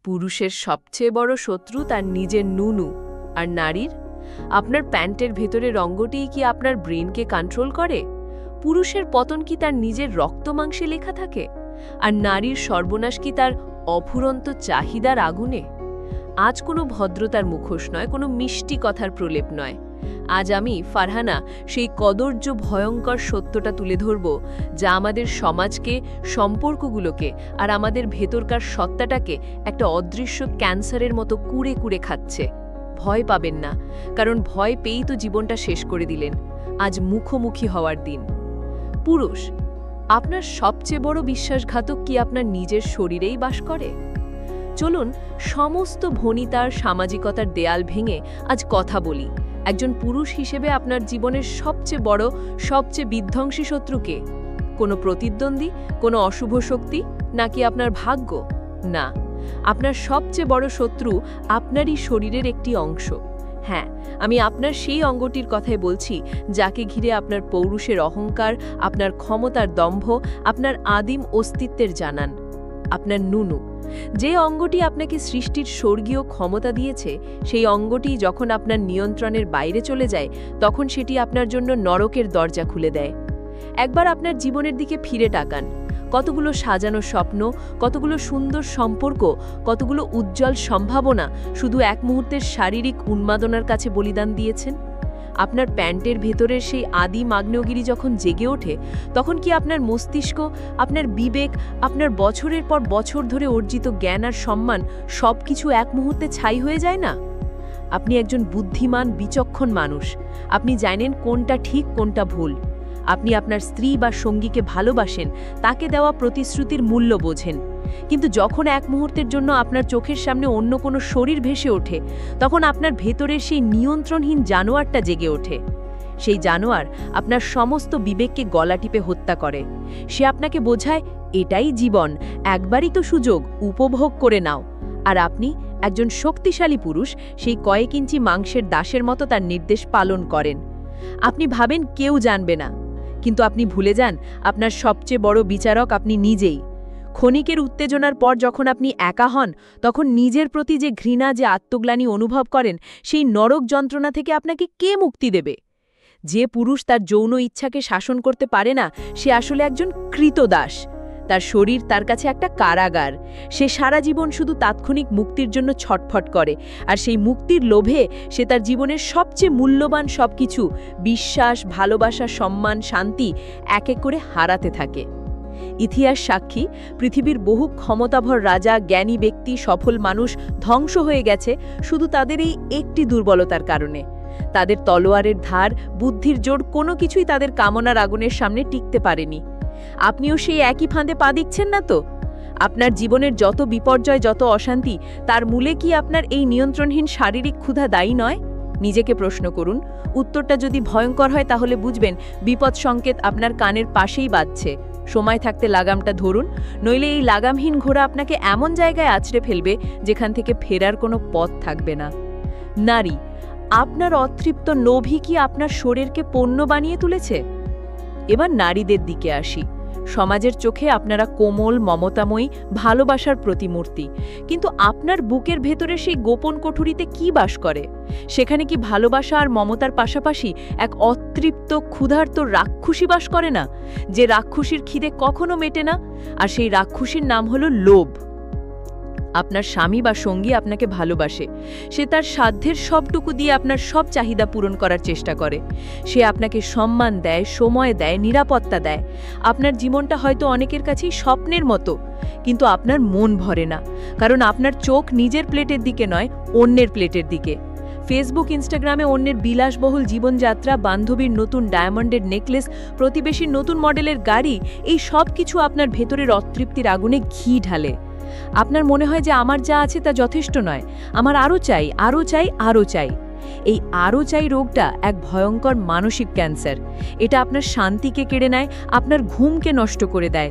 পুরুষের সবচেয়ে বড় শত্রু তার নিজের নুনু, আর নারীর আপনার প্যান্টের ভেতরের অঙ্গটিই কি আপনার ব্রেনকে কন্ট্রোল করে? পুরুষের পতন কি তার নিজের রক্তমাংসে লেখা থাকে, আর নারীর সর্বনাশ কি তার অফুরন্ত চাহিদার আগুনে? আজ কোনো ভদ্রতার মুখোশ নয়, কোনো মিষ্টি কথার প্রলেপ নয়। আজ আমি ফারহানা সেই কদর্য ভয়ঙ্কর সত্যটা তুলে ধরব, যা আমাদের সমাজকে, সম্পর্কগুলোকে আর আমাদের ভেতরকার সত্তাটাকে একটা অদৃশ্য ক্যান্সারের মতো কুড়ে কুড়ে খাচ্ছে। ভয় পাবেন না, কারণ ভয় পেয়েই তো জীবনটা শেষ করে দিলেন। আজ মুখোমুখি হওয়ার দিন। পুরুষ, আপনার সবচেয়ে বড় বিশ্বাসঘাতক কি আপনার নিজের শরীরেই বাস করে? চলুন সমস্ত ভনিতার, সামাজিকতার দেয়াল ভেঙে আজ কথা বলি। একজন পুরুষ হিসেবে আপনার জীবনের সবচেয়ে বড়, সবচেয়ে বিধ্বংসী শত্রুকে? কোনো প্রতিদ্বন্দ্বী, কোনো অশুভ শক্তি, নাকি আপনার ভাগ্য? না, আপনার সবচেয়ে বড় শত্রু আপনারই শরীরের একটি অংশ। হ্যাঁ, আমি আপনার সেই অঙ্গটির কথাই বলছি, যাকে ঘিরে আপনার পৌরুষের অহংকার, আপনার ক্ষমতার দম্ভ, আপনার আদিম অস্তিত্বের জানান। আপনার নুনু, যে অঙ্গটি আপনাকে সৃষ্টির স্বর্গীয় ক্ষমতা দিয়েছে, সেই অঙ্গটি যখন আপনার নিয়ন্ত্রণের বাইরে চলে যায়, তখন সেটি আপনার জন্য নরকের দরজা খুলে দেয়। একবার আপনার জীবনের দিকে ফিরে তাকান। কতগুলো সাজানো স্বপ্ন, কতগুলো সুন্দর সম্পর্ক, কতগুলো উজ্জ্বল সম্ভাবনা শুধু এক মুহূর্তের শারীরিক উন্মাদনার কাছে বলিদান দিয়েছেন? আপনার প্যান্টের ভেতরের সেই আদিম আগ্নেয়গিরি যখন জেগে ওঠে, তখন কি আপনার মস্তিষ্ক, আপনার বিবেক, আপনার বছরের পর বছর ধরে অর্জিত জ্ঞান আর সম্মান সবকিছু এক মুহূর্তে ছাই হয়ে যায় না? আপনি একজন বুদ্ধিমান, বিচক্ষণ মানুষ। আপনি জানেন কোনটা ঠিক, কোনটা ভুল। আপনি আপনার স্ত্রী বা সঙ্গীকে ভালোবাসেন, তাকে দেওয়া প্রতিশ্রুতির মূল্য বোঝেন। কিন্তু যখন এক মুহূর্তের জন্য আপনার চোখের সামনে অন্য কোনো শরীর ভেসে ওঠে, তখন আপনার ভেতরের সেই নিয়ন্ত্রণহীন জানোয়ারটা জেগে ওঠে। সেই জানোয়ার আপনার সমস্ত বিবেককে গলা টিপে হত্যা করে। সে আপনাকে বোঝায়, এটাই জীবন, একবারই তো সুযোগ, উপভোগ করে নাও। আর আপনি, একজন শক্তিশালী পুরুষ, সেই কয়েক ইঞ্চি মাংসের দাসের মতো তার নির্দেশ পালন করেন। আপনি ভাবেন কেউ জানবে না, কিন্তু আপনি ভুলে যান আপনার সবচেয়ে বড় বিচারক আপনি নিজেই। ক্ষণিকের উত্তেজনার পর যখন আপনি একা হন, তখন নিজের প্রতি যে ঘৃণা, যে আত্মগ্লানি অনুভব করেন, সেই নরক যন্ত্রণা থেকে আপনাকে কে মুক্তি দেবে? যে পুরুষ তার যৌন ইচ্ছাকে শাসন করতে পারে না, সে আসলে একজন ক্রীতদাস। তার শরীর তার কাছে একটা কারাগার। সে সারা জীবন শুধু তাৎক্ষণিক মুক্তির জন্য ছটফট করে, আর সেই মুক্তির লোভে সে তার জীবনের সবচেয়ে মূল্যবান সবকিছু, বিশ্বাস, ভালোবাসা, সম্মান, শান্তি, এক এক করে হারাতে থাকে। ইতিহাস সাক্ষী, পৃথিবীর বহু ক্ষমতাভর রাজা, জ্ঞানী ব্যক্তি, সফল মানুষ ধ্বংস হয়ে গেছে শুধু তাদের এই একটি দুর্বলতার কারণে। তাদের তলোয়ারের ধার, বুদ্ধির জোর কোনো কিছুই তাদের কামনার আগুনের সামনে টিকতে পারেনি। আপনিও সেই একই ফাঁদে পা দিচ্ছেন না তো? আপনার জীবনের যত বিপর্যয়, যত অশান্তি, তার মূলে কি আপনার এই নিয়ন্ত্রণহীন শারীরিক ক্ষুধা দায়ী নয়? নিজেকে প্রশ্ন করুন। উত্তরটা যদি ভয়ঙ্কর হয়, তাহলে বুঝবেন বিপদ সংকেত আপনার কানের পাশেই বাজছে। সময় থাকতে লাগামটা ধরুন, নইলে এই লাগামহীন ঘোড়া আপনাকে এমন জায়গায় আছড়ে ফেলবে যেখান থেকে ফেরার কোনো পথ থাকবে না। নারী, আপনার অতৃপ্ত লোভই কি আপনার শরীরকে পণ্য বানিয়ে তুলেছে? এবার নারীদের দিকে আসি। সমাজের চোখে আপনারা কোমল, মমতাময়ী, ভালোবাসার প্রতিমূর্তি। কিন্তু আপনার বুকের ভেতরে সেই গোপন কোঠরিতে কি বাস করে? সেখানে কি ভালোবাসা আর মমতার পাশাপাশি এক অতৃপ্ত, ক্ষুধার্ত রাক্ষসী বাস করে না? যে রাক্ষসীর খিদে কখনো মেটে না, আর সেই রাক্ষসীর নাম হলো লোভ। আপনার স্বামী বা সঙ্গী আপনাকে ভালোবাসে। সে তার সাধ্যের সবটুকু দিয়ে আপনার সব চাহিদা পূরণ করার চেষ্টা করে। সে আপনাকে সম্মান দেয়, সময় দেয়, নিরাপত্তা দেয়। আপনার জীবনটা হয়তো অনেকের কাছেই স্বপ্নের মতো, কিন্তু আপনার মন ভরে না, কারণ আপনার চোখ নিজের প্লেটের দিকে নয়, অন্যের প্লেটের দিকে। ফেসবুক, ইনস্টাগ্রামে অন্যের বিলাসবহুল জীবনযাত্রা, বান্ধবীর নতুন ডায়মন্ডের নেকলেস, প্রতিবেশীর নতুন মডেলের গাড়ি, এই সব কিছু আপনার ভেতরের অতৃপ্তির আগুনে ঘি ঢালে। আপনার মনে হয় যে আমার যা আছে তা যথেষ্ট নয়, আমার আরও চাই, আরও চাই, আরও চাই। এই আরও চাই রোগটা এক ভয়ঙ্কর মানসিক ক্যান্সার। এটা আপনার শান্তিকে কেড়ে নেয়, আপনার ঘুমকে নষ্ট করে দেয়।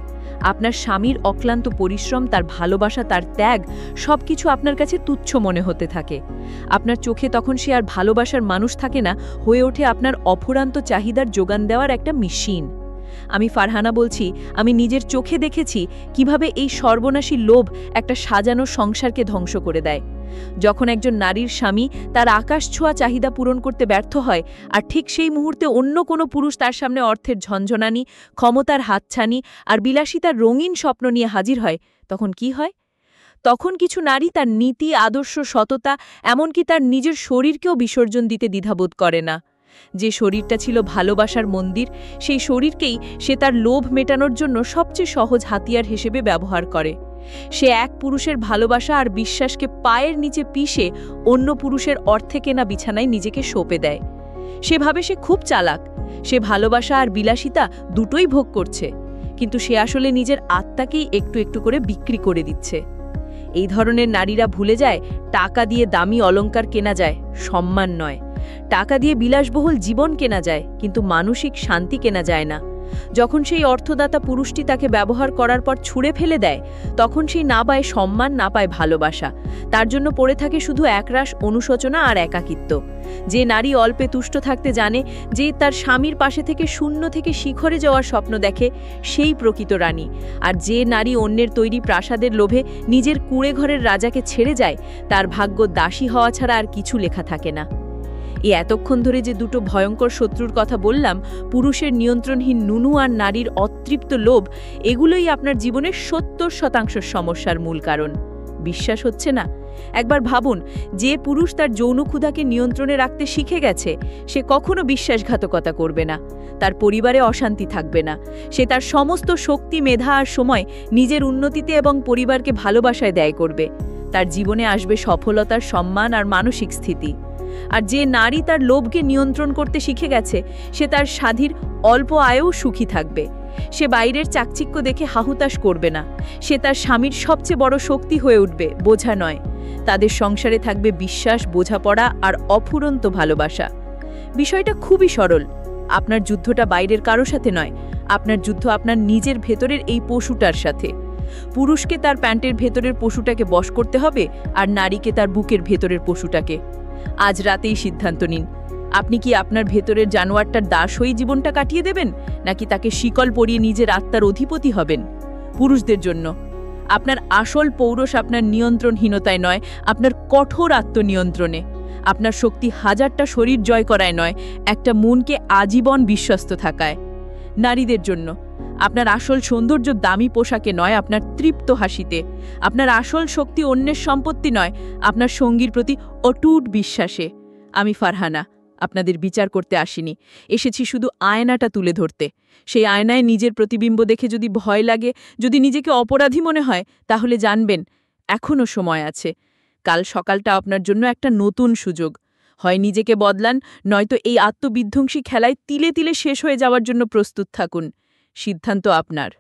আপনার স্বামীর অক্লান্ত পরিশ্রম, তার ভালোবাসা, তার ত্যাগ, সবকিছু আপনার কাছে তুচ্ছ মনে হতে থাকে। আপনার চোখে তখন সে আর ভালোবাসার মানুষ থাকে না, হয়ে ওঠে আপনার অফুরান্ত চাহিদার যোগান দেওয়ার একটা মেশিন। আমি ফারহানা বলছি, আমি নিজের চোখে দেখেছি কিভাবে এই সর্বনাশী লোভ একটা সাজানো সংসারকে ধ্বংস করে দেয়। যখন একজন নারীর স্বামী তার আকাশ ছোঁয়া চাহিদা পূরণ করতে ব্যর্থ হয়, আর ঠিক সেই মুহূর্তে অন্য কোনো পুরুষ তার সামনে অর্থের ঝনঝনানি, ক্ষমতার হাতছানি আর বিলাসিতার রঙিন স্বপ্ন নিয়ে হাজির হয়, তখন কি হয়? তখন কিছু নারী তার নীতি, আদর্শ, সততা, এমনকি তার নিজের শরীরকেও বিসর্জন দিতে দ্বিধাবোধ করে না। যে শরীরটা ছিল ভালোবাসার মন্দির, সেই শরীরকেই সে তার লোভ মেটানোর জন্য সবচেয়ে সহজ হাতিয়ার হিসেবে ব্যবহার করে। সে এক পুরুষের ভালোবাসা আর বিশ্বাসকে পায়ের নিচে পিষে অন্য পুরুষের অর্থে কেনা বিছানায় নিজেকে সঁপে দেয়। সে ভাবে সে খুব চালাক, সে ভালোবাসা আর বিলাসিতা দুটোই ভোগ করছে, কিন্তু সে আসলে নিজের আত্মাকেই একটু একটু করে বিক্রি করে দিচ্ছে। এই ধরনের নারীরা ভুলে যায় টাকা দিয়ে দামি অলংকার কেনা যায়, সম্মান নয়। টাকা দিয়ে বিলাসবহুল জীবন কেনা যায়, কিন্তু মানসিক শান্তি কেনা যায় না। যখন সেই অর্থদাতা পুরুষটি তাকে ব্যবহার করার পর ছুঁড়ে ফেলে দেয়, তখন সেই না পায় সম্মান, না পায় ভালোবাসা। তার জন্য পড়ে থাকে শুধু একরাশ অনুশোচনা আর একাকিত্ব। যে নারী অল্পে তুষ্ট থাকতে জানে, যে তার স্বামীর পাশে থেকে শূন্য থেকে শিখরে যাওয়ার স্বপ্ন দেখে, সেই প্রকৃত রানী। আর যে নারী অন্যের তৈরি প্রাসাদের লোভে নিজের কুঁড়ে ঘরের রাজাকে ছেড়ে যায়, তার ভাগ্য দাসী হওয়া ছাড়া আর কিছু লেখা থাকে না। এতক্ষণ ধরে যে দুটো ভয়ঙ্কর শত্রুর কথা বললাম, পুরুষের নিয়ন্ত্রণহীন নুনু আর নারীর অতৃপ্ত লোভ, এগুলোই আপনার জীবনের 70% সমস্যার মূল কারণ। বিশ্বাস হচ্ছে না? একবার ভাবুন, যে পুরুষ তার যৌন ক্ষুধাকে নিয়ন্ত্রণে রাখতে শিখে গেছে, সে কখনো বিশ্বাসঘাতকতা করবে না, তার পরিবারে অশান্তি থাকবে না। সে তার সমস্ত শক্তি, মেধা আর সময় নিজের উন্নতিতে এবং পরিবারকে ভালোবাসায় ব্যয় করবে। তার জীবনে আসবে সফলতার, সম্মান আর মানসিক স্থিতি। আর যে নারী তার লোভকে নিয়ন্ত্রণ করতে শিখে গেছে, সে তার স্বাধীর অল্প আয়েও সুখী থাকবে। সে বাইরের চাকচিক্য দেখে হাহুতাশ করবে না। সে তার স্বামীর সবচেয়ে বড় শক্তি হয়ে উঠবে, বোঝা নয়। তাদের সংসারে থাকবে বিশ্বাস, বোঝাপড়া আর অফুরন্ত ভালোবাসা। বিষয়টা খুবই সরল। আপনার যুদ্ধটা বাইরের কারো সাথে নয়, আপনার যুদ্ধ আপনার নিজের ভেতরের এই পশুটার সাথে। পুরুষকে তার প্যান্টের ভেতরের পশুটাকে বশ করতে হবে, আর নারীকে তার বুকের ভেতরের পশুটাকে। আজ রাতেই সিদ্ধান্ত নিন, আপনি কি আপনার ভেতরের জানোয়ারটার দাস হয়ে জীবনটা কাটিয়ে দেবেন, নাকি তাকে শিকল পরিয়ে নিজের আত্মার অধিপতি হবেন? পুরুষদের জন্য, আপনার আসল পৌরুষ আপনার নিয়ন্ত্রণহীনতায় নয়, আপনার কঠোর আত্মনিয়ন্ত্রণে। আপনার শক্তি হাজারটা শরীর জয় করায় নয়, একটা মনকে আজীবন বিশ্বস্ত থাকায়। নারীদের জন্য, আপনার আসল সৌন্দর্য দামি পোশাকে নয়, আপনার তৃপ্ত হাসিতে। আপনার আসল শক্তি অন্যের সম্পত্তি নয়, আপনার সঙ্গীর প্রতি অটুট বিশ্বাসে। আমি ফারহানা, আপনাদের বিচার করতে আসিনি, এসেছি শুধু আয়নাটা তুলে ধরতে। সেই আয়নায় নিজের প্রতিবিম্ব দেখে যদি ভয় লাগে, যদি নিজেকে অপরাধী মনে হয়, তাহলে জানবেন এখনও সময় আছে। কাল সকালটা আপনার জন্য একটা নতুন সুযোগ। হয় নিজেকে বদলান, নয়তো এই আত্মবিধ্বংসী খেলায় তিলে তিলে শেষ হয়ে যাওয়ার জন্য প্রস্তুত থাকুন। সিদ্ধান্ত আপনার।